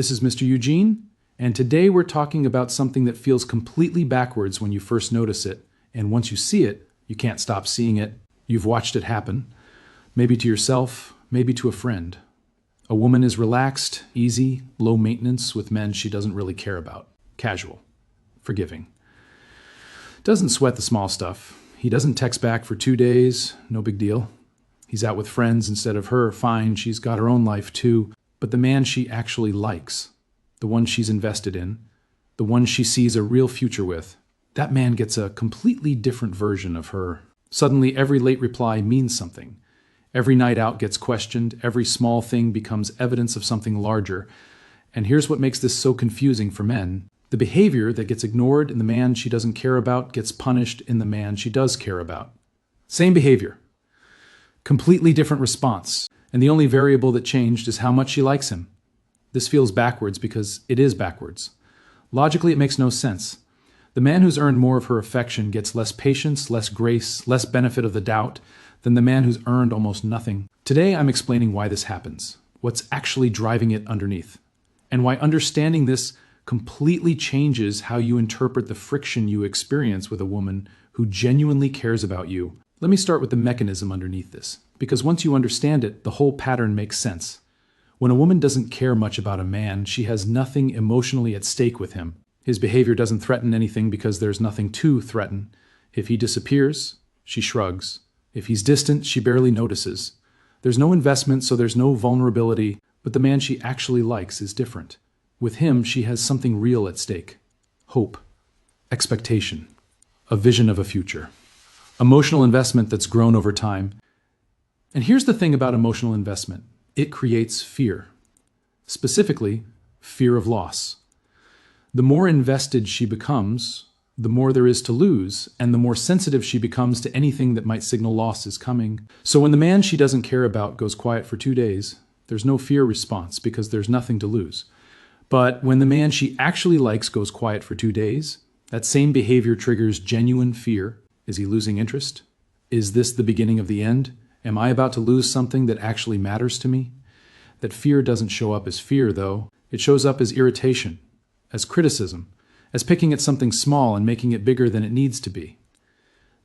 This is Mr. Eugene, and today we're talking about something that feels completely backwards when you first notice it, and once you see it, you can't stop seeing it. You've watched it happen, maybe to yourself, maybe to a friend. A woman is relaxed, easy, low maintenance with men she doesn't really care about. Casual, forgiving. Doesn't sweat the small stuff. He doesn't text back for 2 days, no big deal. He's out with friends instead of her, fine, she's got her own life too. But the man she actually likes, the one she's invested in, the one she sees a real future with, that man gets a completely different version of her. Suddenly every late reply means something. Every night out gets questioned, every small thing becomes evidence of something larger. And here's what makes this so confusing for men. The behavior that gets ignored in the man she doesn't care about gets punished in the man she does care about. Same behavior. Completely different response. And the only variable that changed is how much she likes him. This feels backwards because it is backwards. Logically, it makes no sense. The man who's earned more of her affection gets less patience, less grace, less benefit of the doubt than the man who's earned almost nothing. Today, I'm explaining why this happens, what's actually driving it underneath, and why understanding this completely changes how you interpret the friction you experience with a woman who genuinely cares about you. Let me start with the mechanism underneath this, because once you understand it, the whole pattern makes sense. When a woman doesn't care much about a man, she has nothing emotionally at stake with him. His behavior doesn't threaten anything because there's nothing to threaten. If he disappears, she shrugs. If he's distant, she barely notices. There's no investment, so there's no vulnerability, but the man she actually likes is different. With him, she has something real at stake. Hope, expectation, a vision of a future. Emotional investment that's grown over time. And here's the thing about emotional investment. It creates fear. Specifically, fear of loss. The more invested she becomes, the more there is to lose, and the more sensitive she becomes to anything that might signal loss is coming. So when the man she doesn't care about goes quiet for 2 days, there's no fear response because there's nothing to lose. But when the man she actually likes goes quiet for 2 days, that same behavior triggers genuine fear. Is he losing interest? Is this the beginning of the end? Am I about to lose something that actually matters to me? That fear doesn't show up as fear, though. It shows up as irritation, as criticism, as picking at something small and making it bigger than it needs to be.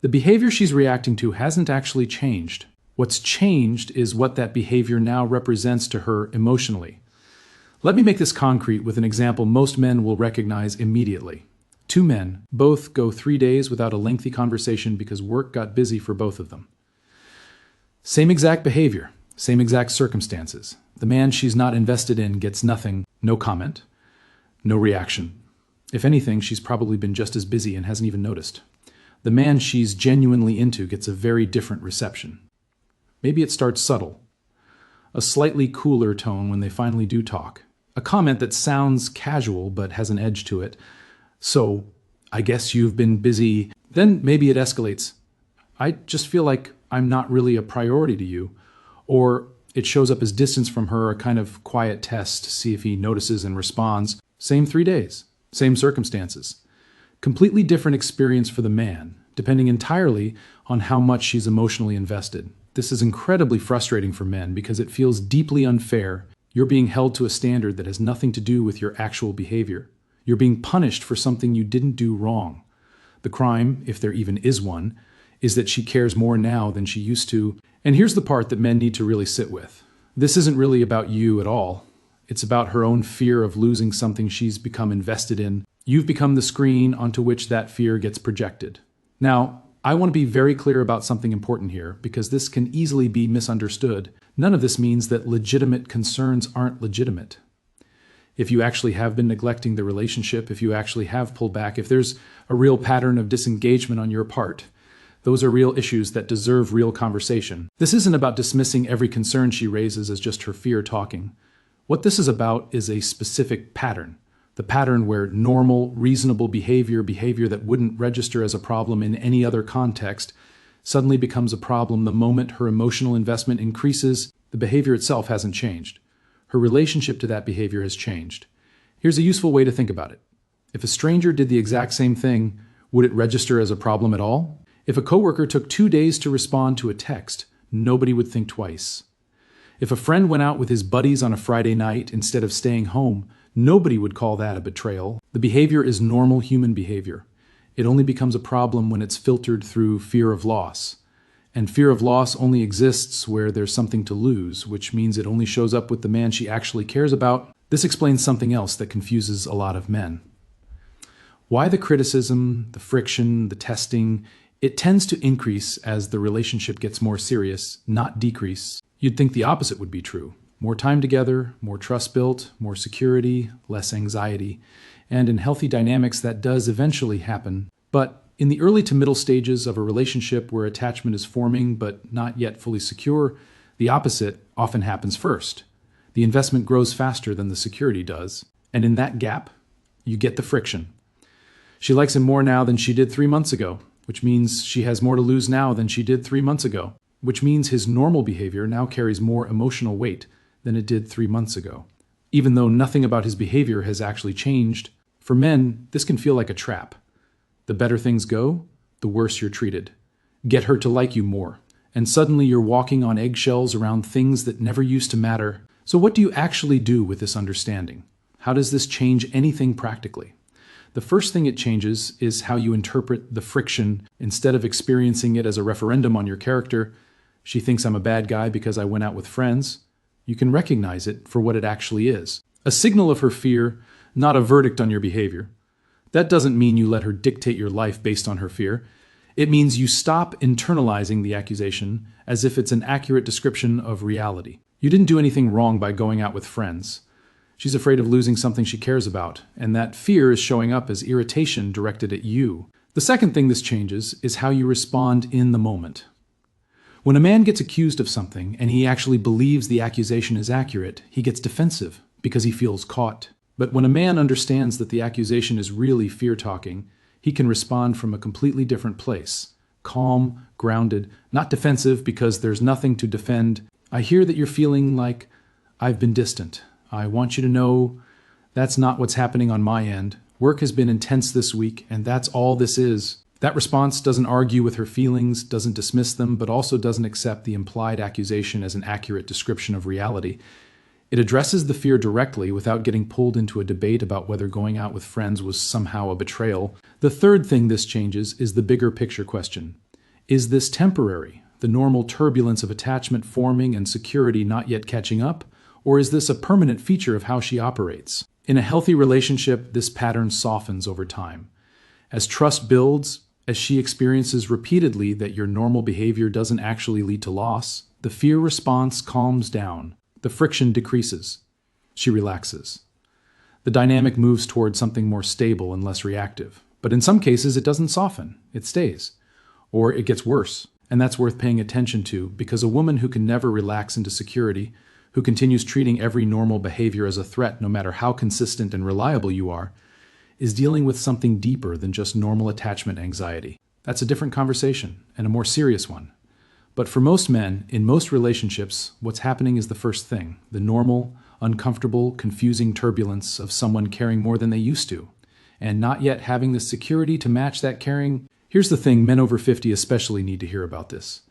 The behavior she's reacting to hasn't actually changed. What's changed is what that behavior now represents to her emotionally. Let me make this concrete with an example most men will recognize immediately. 2 men, both go 3 days without a lengthy conversation because work got busy for both of them. Same exact behavior, same exact circumstances. The man she's not invested in gets nothing, no comment, no reaction. If anything, she's probably been just as busy and hasn't even noticed. The man she's genuinely into gets a very different reception. Maybe it starts subtle. A slightly cooler tone when they finally do talk. A comment that sounds casual but has an edge to it. So, I guess you've been busy. Then maybe it escalates. I just feel like I'm not really a priority to you. Or it shows up as distance from her, a kind of quiet test to see if he notices and responds. Same 3 days, same circumstances. Completely different experience for the man, depending entirely on how much she's emotionally invested. This is incredibly frustrating for men because it feels deeply unfair. You're being held to a standard that has nothing to do with your actual behavior. You're being punished for something you didn't do wrong. The crime, if there even is one, is that she cares more now than she used to. And here's the part that men need to really sit with. This isn't really about you at all. It's about her own fear of losing something she's become invested in. You've become the screen onto which that fear gets projected. Now, I want to be very clear about something important here, because this can easily be misunderstood. None of this means that legitimate concerns aren't legitimate. If you actually have been neglecting the relationship, if you actually have pulled back, if there's a real pattern of disengagement on your part, those are real issues that deserve real conversation. This isn't about dismissing every concern she raises as just her fear talking. What this is about is a specific pattern. The pattern where normal, reasonable behavior that wouldn't register as a problem in any other context, suddenly becomes a problem the moment her emotional investment increases. The behavior itself hasn't changed. Her relationship to that behavior has changed. Here's a useful way to think about it. If a stranger did the exact same thing, would it register as a problem at all? If a coworker took 2 days to respond to a text, nobody would think twice. If a friend went out with his buddies on a Friday night instead of staying home, Nobody would call that a betrayal. The behavior is normal human behavior. It only becomes a problem when it's filtered through fear of loss. And fear of loss only exists where there's something to lose, which means it only shows up with the man she actually cares about. This explains something else that confuses a lot of men. Why the criticism, the friction, the testing? It tends to increase as the relationship gets more serious, not decrease. You'd think the opposite would be true. More time together, more trust built, more security, less anxiety. And in healthy dynamics, that does eventually happen. But in the early to middle stages of a relationship where attachment is forming but not yet fully secure, the opposite often happens first. The investment grows faster than the security does. And in that gap, you get the friction. She likes him more now than she did 3 months ago, which means she has more to lose now than she did 3 months ago, which means his normal behavior now carries more emotional weight than it did 3 months ago. Even though nothing about his behavior has actually changed, for men, this can feel like a trap. The better things go, the worse you're treated. Get her to like you more, and suddenly you're walking on eggshells around things that never used to matter. So what do you actually do with this understanding? How does this change anything practically? The first thing it changes is how you interpret the friction. Instead of experiencing it as a referendum on your character, she thinks I'm a bad guy because I went out with friends. You can recognize it for what it actually is. A signal of her fear, not a verdict on your behavior. That doesn't mean you let her dictate your life based on her fear. It means you stop internalizing the accusation as if it's an accurate description of reality. You didn't do anything wrong by going out with friends. She's afraid of losing something she cares about, and that fear is showing up as irritation directed at you. The second thing this changes is how you respond in the moment. When a man gets accused of something and he actually believes the accusation is accurate, he gets defensive because he feels caught. But when a man understands that the accusation is really fear-talking, he can respond from a completely different place. Calm, grounded, not defensive because there's nothing to defend. I hear that you're feeling like I've been distant. I want you to know that's not what's happening on my end. Work has been intense this week, and that's all this is. That response doesn't argue with her feelings, doesn't dismiss them, but also doesn't accept the implied accusation as an accurate description of reality. It addresses the fear directly without getting pulled into a debate about whether going out with friends was somehow a betrayal. The third thing this changes is the bigger picture question. Is this temporary, the normal turbulence of attachment forming and security not yet catching up? Or is this a permanent feature of how she operates? In a healthy relationship, this pattern softens over time. As trust builds, as she experiences repeatedly that your normal behavior doesn't actually lead to loss, the fear response calms down. The friction decreases. She relaxes. The dynamic moves toward something more stable and less reactive. But in some cases, it doesn't soften. It stays. Or it gets worse. And that's worth paying attention to, because a woman who can never relax into security, who continues treating every normal behavior as a threat no matter how consistent and reliable you are, is dealing with something deeper than just normal attachment anxiety. That's a different conversation, and a more serious one. But for most men, in most relationships, what's happening is the first thing, the normal, uncomfortable, confusing turbulence of someone caring more than they used to, and not yet having the security to match that caring. Here's the thing, men over 50 especially need to hear about this.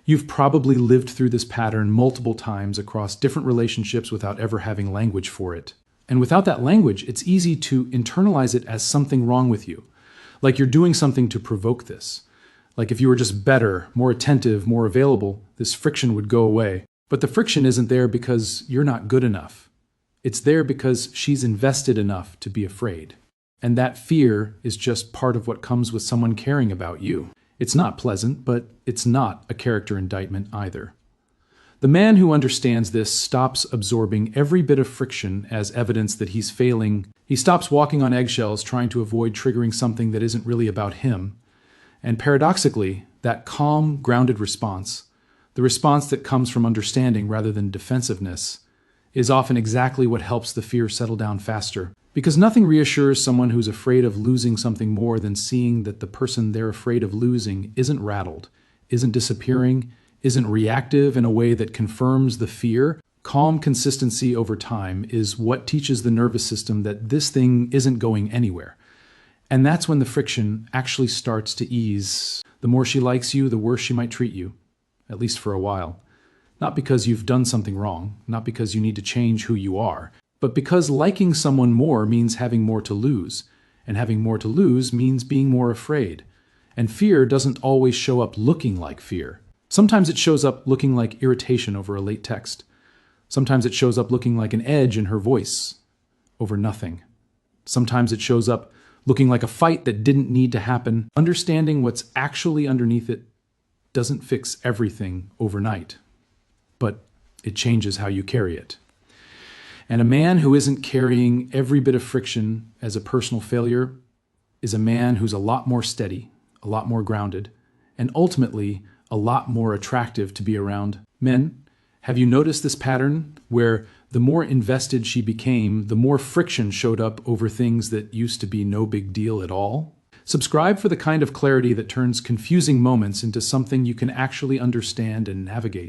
You've probably lived through this pattern multiple times across different relationships without ever having language for it. And without that language, it's easy to internalize it as something wrong with you. Like you're doing something to provoke this. Like if you were just better, more attentive, more available, this friction would go away. But the friction isn't there because you're not good enough. It's there because she's invested enough to be afraid. And that fear is just part of what comes with someone caring about you. It's not pleasant, but it's not a character indictment either. The man who understands this stops absorbing every bit of friction as evidence that he's failing. He stops walking on eggshells trying to avoid triggering something that isn't really about him. And paradoxically, that calm, grounded response, the response that comes from understanding rather than defensiveness, is often exactly what helps the fear settle down faster. Because nothing reassures someone who's afraid of losing something more than seeing that the person they're afraid of losing isn't rattled, isn't disappearing, isn't reactive in a way that confirms the fear. Calm consistency over time is what teaches the nervous system that this thing isn't going anywhere. And that's when the friction actually starts to ease. The more she likes you, the worse she might treat you, at least for a while. Not because you've done something wrong, not because you need to change who you are, but because liking someone more means having more to lose, and having more to lose means being more afraid. And fear doesn't always show up looking like fear. Sometimes it shows up looking like irritation over a late text. Sometimes it shows up looking like an edge in her voice over nothing. Sometimes it shows up looking like a fight that didn't need to happen. Understanding what's actually underneath it doesn't fix everything overnight, but it changes how you carry it. And a man who isn't carrying every bit of friction as a personal failure is a man who's a lot more steady, a lot more grounded, and ultimately a lot more attractive to be around. Men, have you noticed this pattern where the more invested she became, the more friction showed up over things that used to be no big deal at all? Subscribe for the kind of clarity that turns confusing moments into something you can actually understand and navigate.